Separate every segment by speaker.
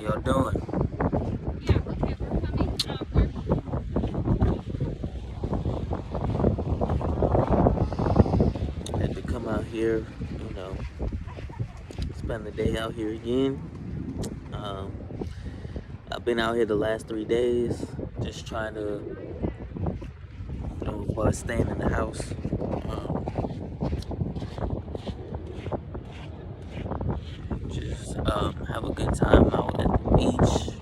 Speaker 1: y'all doing? Had to come out here, spend the day out here again. Um, I've been out here the last 3 days, just trying to, while staying in the house. Just have a good time out at the beach.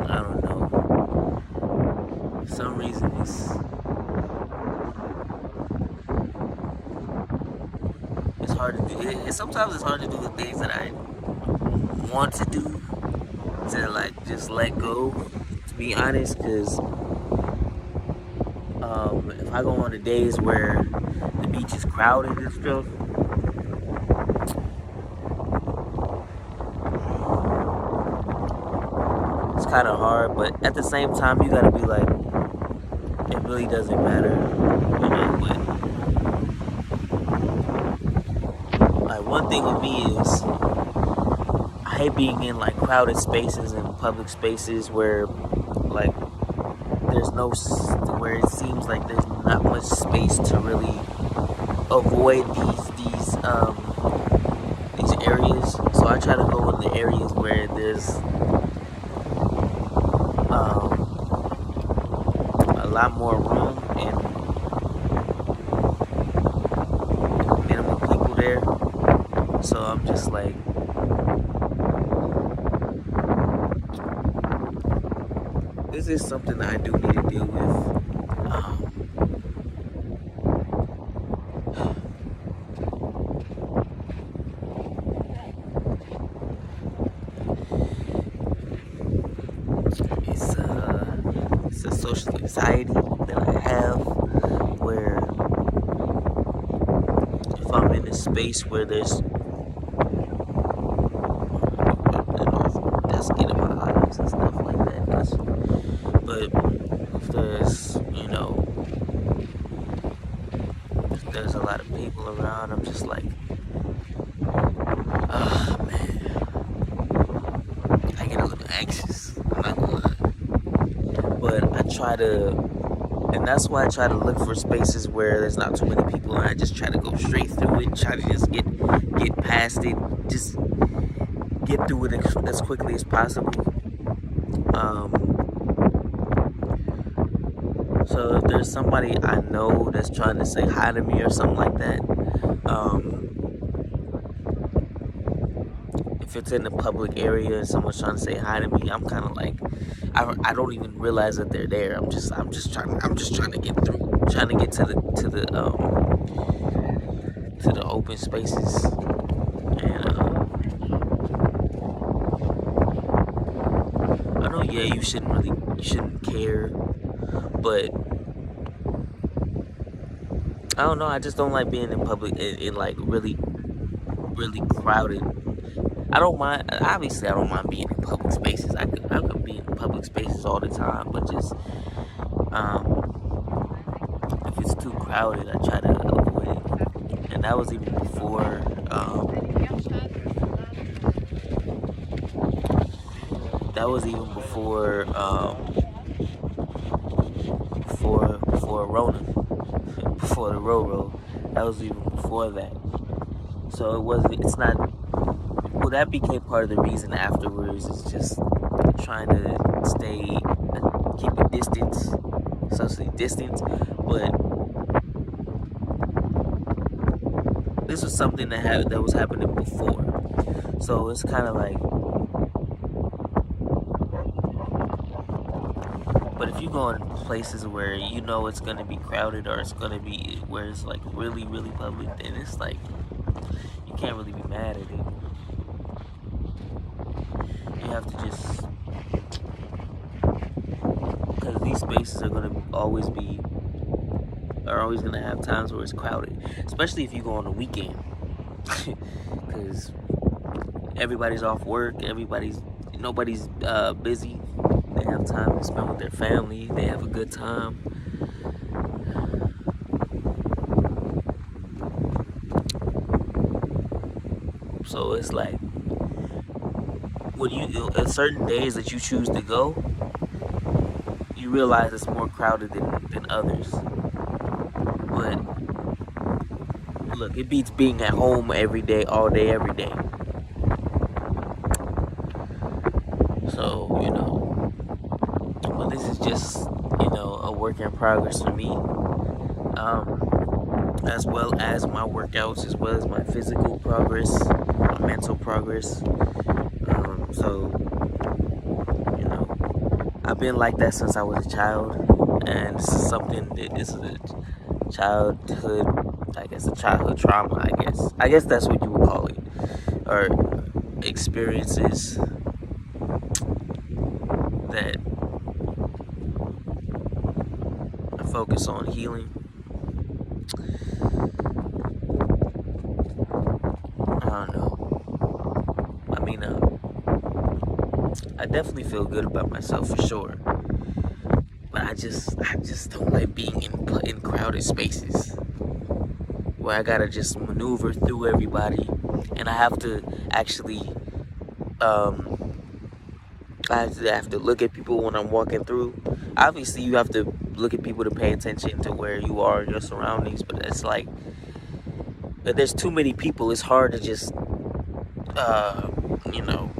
Speaker 1: I don't know. For some reason, it's hard to do. Sometimes it's hard to do the things that I want to do, to like just let go. To be honest, because if I go on the days where the beach is crowded and stuff, it's kind of hard. But at the same time, you gotta be like, it really doesn't matter, But like one thing with me is, I hate being in like crowded spaces and public spaces where like where it seems like there's not much space to really avoid these areas. So I try to go in the areas where there's a lot more room and minimal people there. So I'm just like, this is something that I do need to deal with. It's a social anxiety that I have, where if I'm in a space where there's, that's getting my eyes and stuff like that. But if there's a lot of people around, I'm just like, oh man, I get a little anxious. I'm not gonna lie. But and that's why I try to look for spaces where there's not too many people, and I just try to go straight through it, try to just get past it, just get through it as quickly as possible. So if there's somebody I know that's trying to say hi to me or something like that, if it's in the public area and someone's trying to say hi to me, I'm kind of like, I don't even realize that they're there. I'm just trying to get through, trying to get to the open spaces. And I know, yeah, you shouldn't care, but I don't know. I just don't like being in public in like really, really crowded. I don't mind. Obviously, I don't mind being in public spaces. I could be in public spaces all the time, but just if it's too crowded, I try to avoid it. And that was even before. That was even before. Before Rona, before the Roro. That was even before that. So it's not. Well, that became part of the reason afterwards. Is just trying to keep a distance, socially distance. But this was something that was happening before. So it's kind of like. But if you go in places where you know it's gonna be crowded, or it's gonna be where it's like really, really public, then it's like you can't really be mad at it. You have to just, because these spaces are always gonna have times where it's crowded, especially if you go on the weekend, because everybody's off work, nobody's busy. They have time to spend with their family. They have a good time. So it's like when you at certain days that you choose to go, you realize it's more crowded than others. But look, it beats being at home every day, all day, every day. So, well, this is just, a work in progress for me. As well as my workouts, as well as my physical progress, my mental progress. So, I've been like that since I was a child, and this is something that is a childhood, I guess, a childhood trauma. I guess that's what you would call it, or experiences that I focus on healing. I don't know. I mean, I definitely feel good about myself for sure, but I just don't like being in crowded spaces where I gotta just maneuver through everybody, and I have to actually, I have to look at people when I'm walking through. Obviously, you have to look at people to pay attention to where you are in your surroundings, but it's like, if there's too many people, it's hard to just, you know,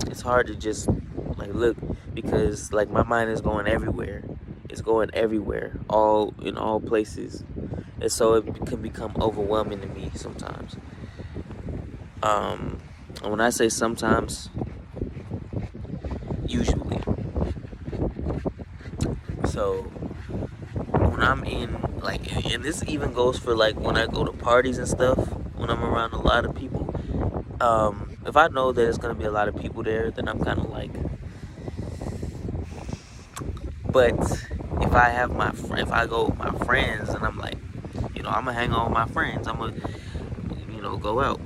Speaker 1: it's hard to just like look, because like my mind is going everywhere. It's going everywhere, all in all places, and so it can become overwhelming to me sometimes. And when I say sometimes, usually. So when I'm in like, and this even goes for like when I go to parties and stuff, when I'm around a lot of people. If I know that there's gonna be a lot of people there, then I'm kind of like. But if I go with my friends, and I'm like, I'm gonna hang out with my friends. I'm gonna, go out.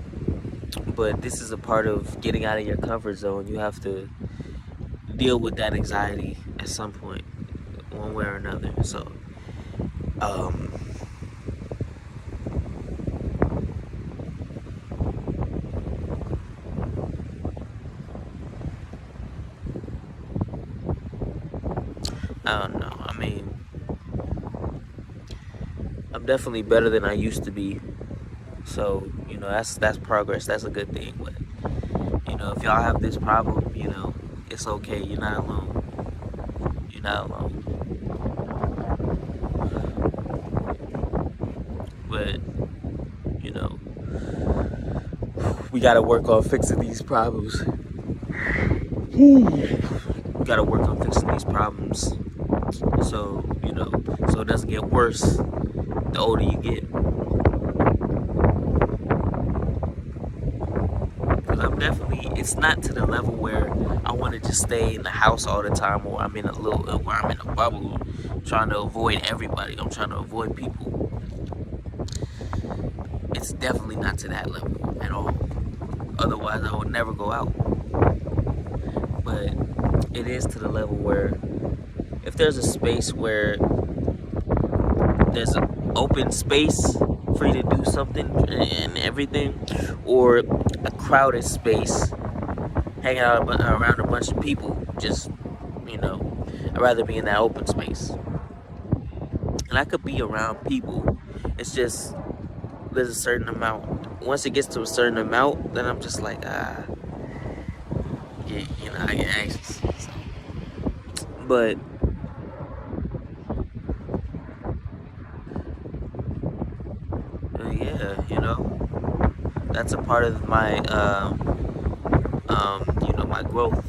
Speaker 1: But this is a part of getting out of your comfort zone. You have to deal with that anxiety at some point, one way or another. So, I don't know. I mean, I'm definitely better than I used to be. So, that's progress. That's a good thing. But, if y'all have this problem, it's okay. You're not alone. You're not alone. But, we gotta work on fixing these problems. We gotta work on fixing these problems. So, so it doesn't get worse the older you get. Because it's not to the level where I want to just stay in the house all the time, or I'm in a bubble trying to avoid everybody. I'm trying to avoid people. It's definitely not to that level at all. Otherwise, I would never go out. But it is to the level where if there's a space where there's an open space for you to do something and everything, or a crowded space, hanging out around a bunch of people, just, I'd rather be in that open space. And I could be around people. It's just, there's a certain amount. Once it gets to a certain amount, then I'm just like, yeah, I get anxious. So. But yeah, that's a part of my, my growth.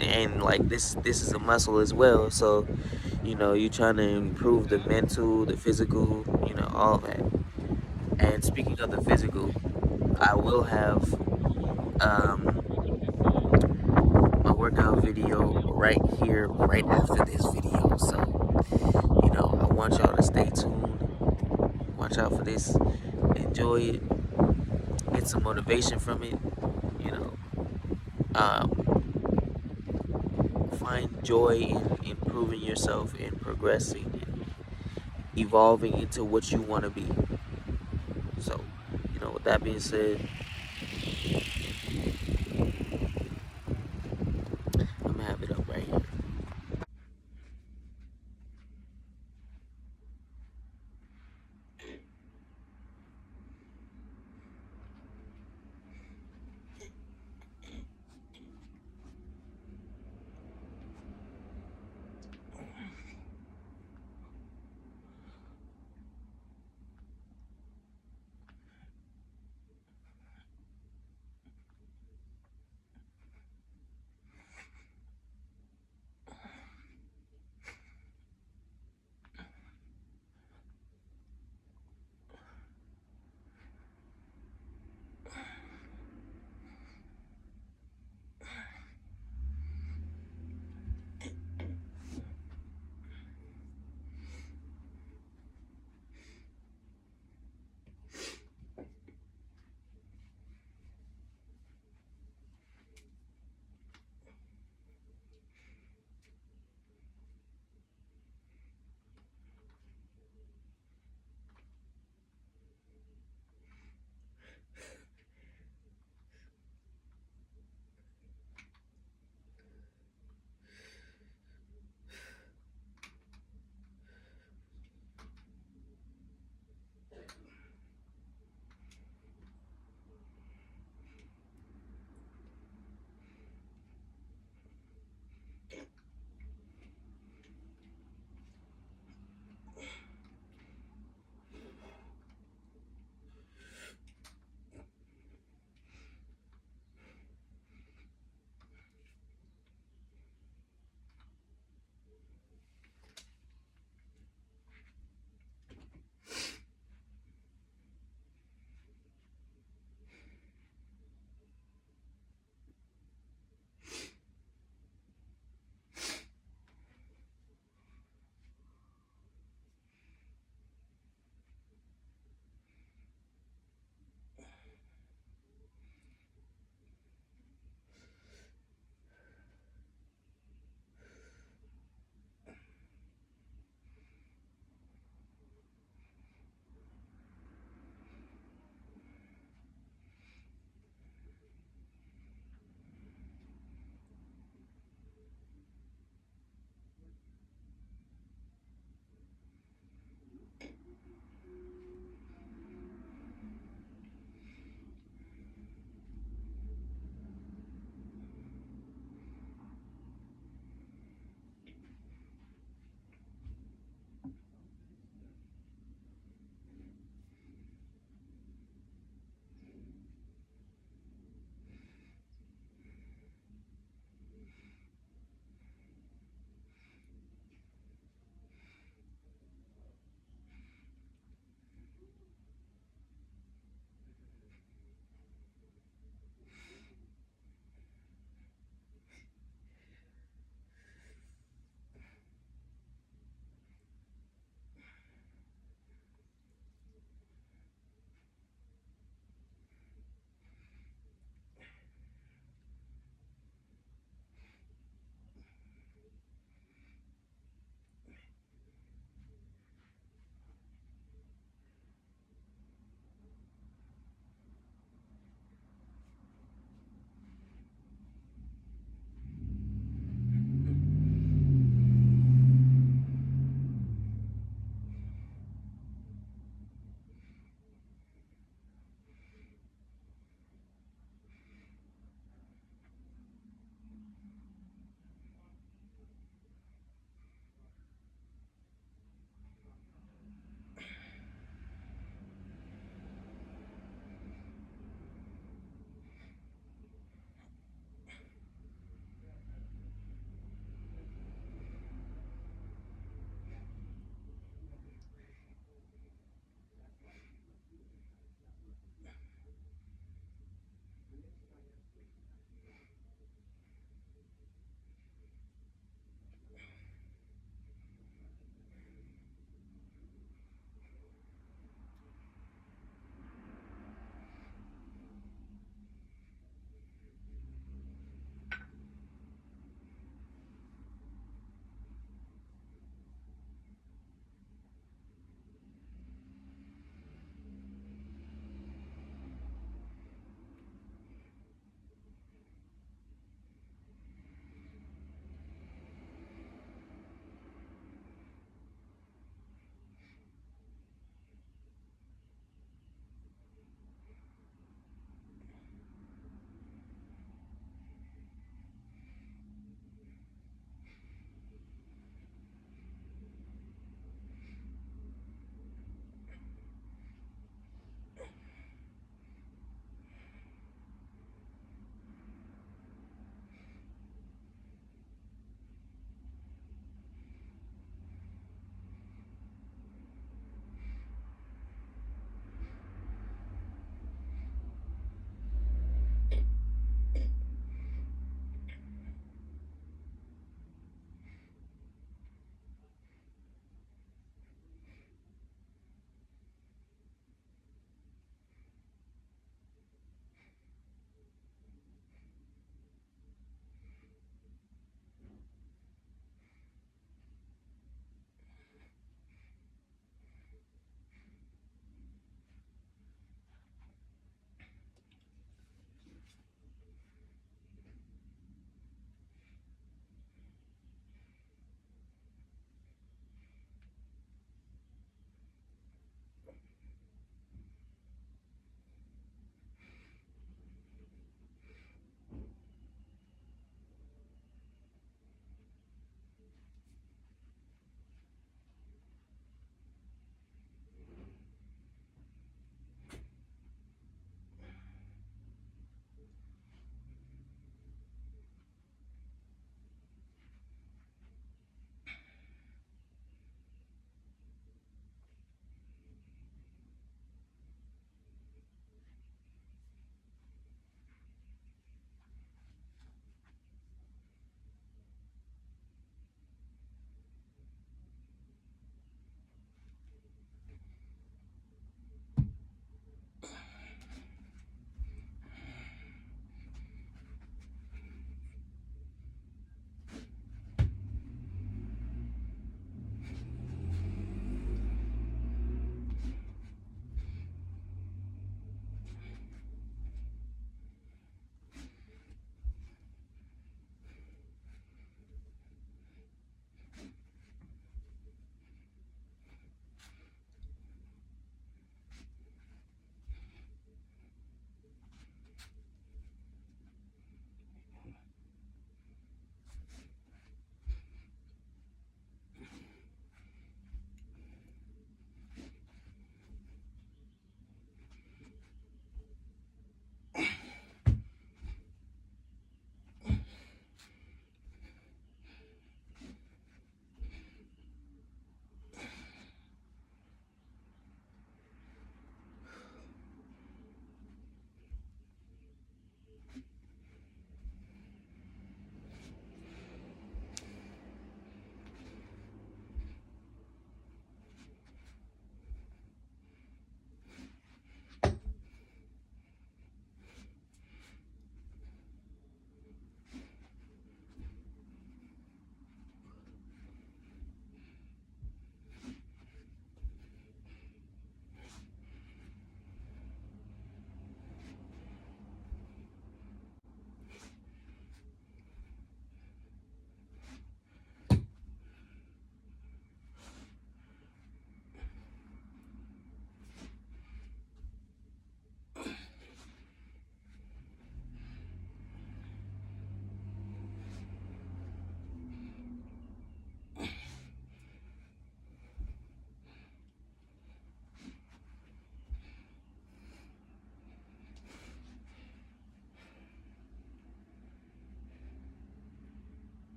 Speaker 1: And like this is a muscle as well. So, you're trying to improve the mental, the physical, all of that. And speaking of the physical, I will have my workout video right here, right after this video. So, I want y'all to stay tuned. Watch out for this. Enjoy it. Get some motivation from it. Find joy in improving yourself and progressing evolving into what you want to be. So, with that being said, I'm gonna have it up right here.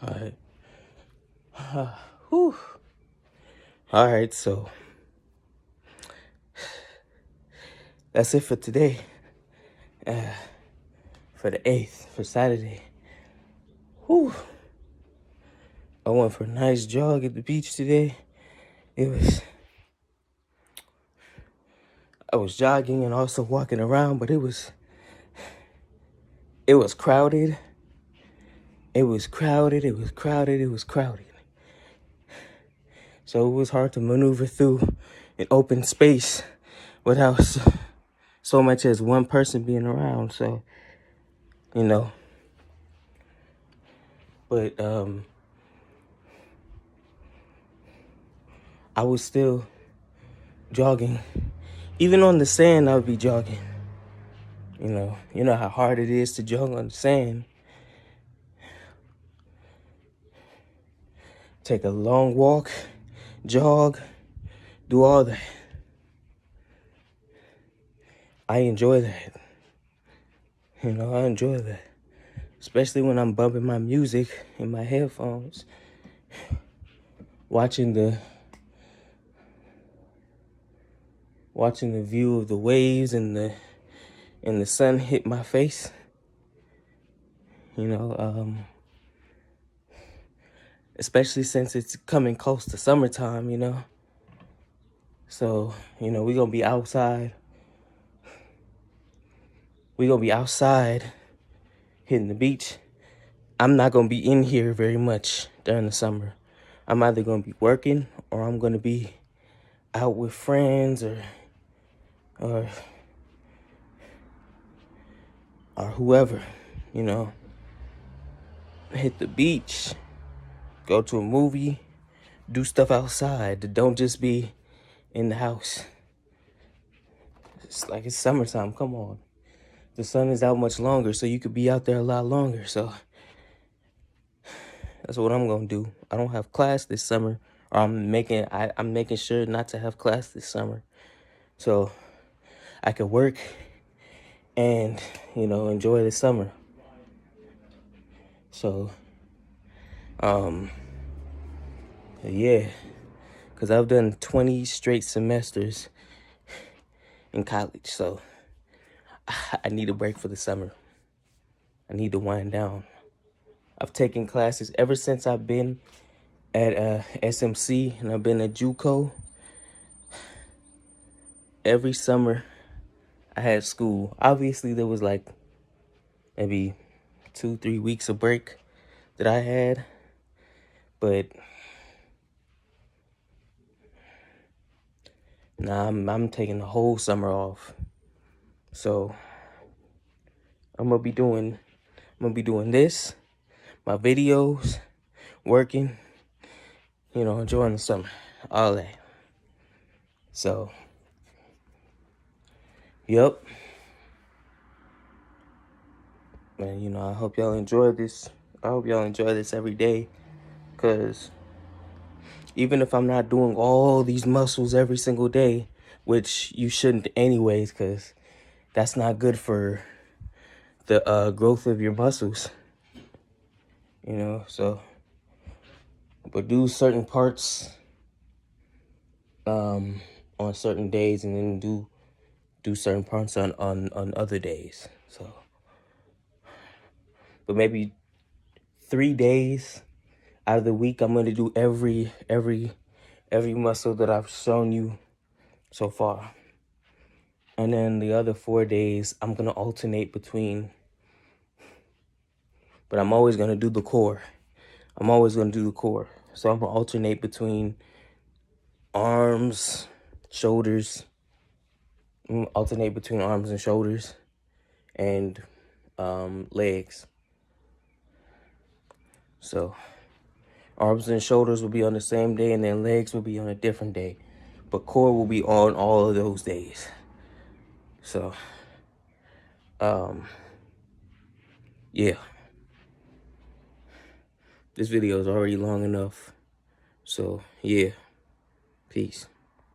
Speaker 1: All right. Whew. All right, so that's it for today. For the 8th, for Saturday. Whew. I went for a nice jog at the beach today. I was jogging and also walking around, but it was crowded. It was crowded. So it was hard to maneuver through an open space without so much as one person being around. So, but I was still jogging. Even on the sand, I would be jogging. You know how hard it is to jog on the sand. Take a long walk, jog, do all that. I enjoy that. I enjoy that. Especially when I'm bumping my music in my headphones. Watching the view of the waves and the sun hit my face. Especially since it's coming close to summertime, So, we're going to be outside. We're going to be outside hitting the beach. I'm not going to be in here very much during the summer. I'm either going to be working or I'm going to be out with friends or whoever, hit the beach, go to a movie, do stuff outside. Don't just be in the house. It's like it's summertime. Come on. The sun is out much longer, so you could be out there a lot longer. So that's what I'm going to do. I don't have class this summer, or I'm making sure not to have class this summer. So I could work and, enjoy the summer. So, yeah, because I've done 20 straight semesters in college. So I need a break for the summer. I need to wind down. I've taken classes ever since I've been at SMC and I've been at JUCO. Every summer I had school. Obviously, there was like maybe 2-3 weeks of break that I had, but nah, I'm taking the whole summer off. So I'm gonna be doing this, my videos, working, enjoying the summer, all that. So, yep. And, I hope y'all enjoy this. I hope y'all enjoy this every day. Because even if I'm not doing all these muscles every single day, which you shouldn't anyways, because that's not good for the growth of your muscles. So, but do certain parts on certain days and then do certain parts on other days. So, but maybe 3 days out of the week, I'm going to do every muscle that I've shown you so far. And then the other 4 days, I'm going to alternate between, but I'm always going to do the core. So I'm going to alternate between arms, shoulders, and legs. So arms and shoulders will be on the same day, and then legs will be on a different day. But core will be on all of those days. So, yeah. This video is already long enough. So, yeah. Peace.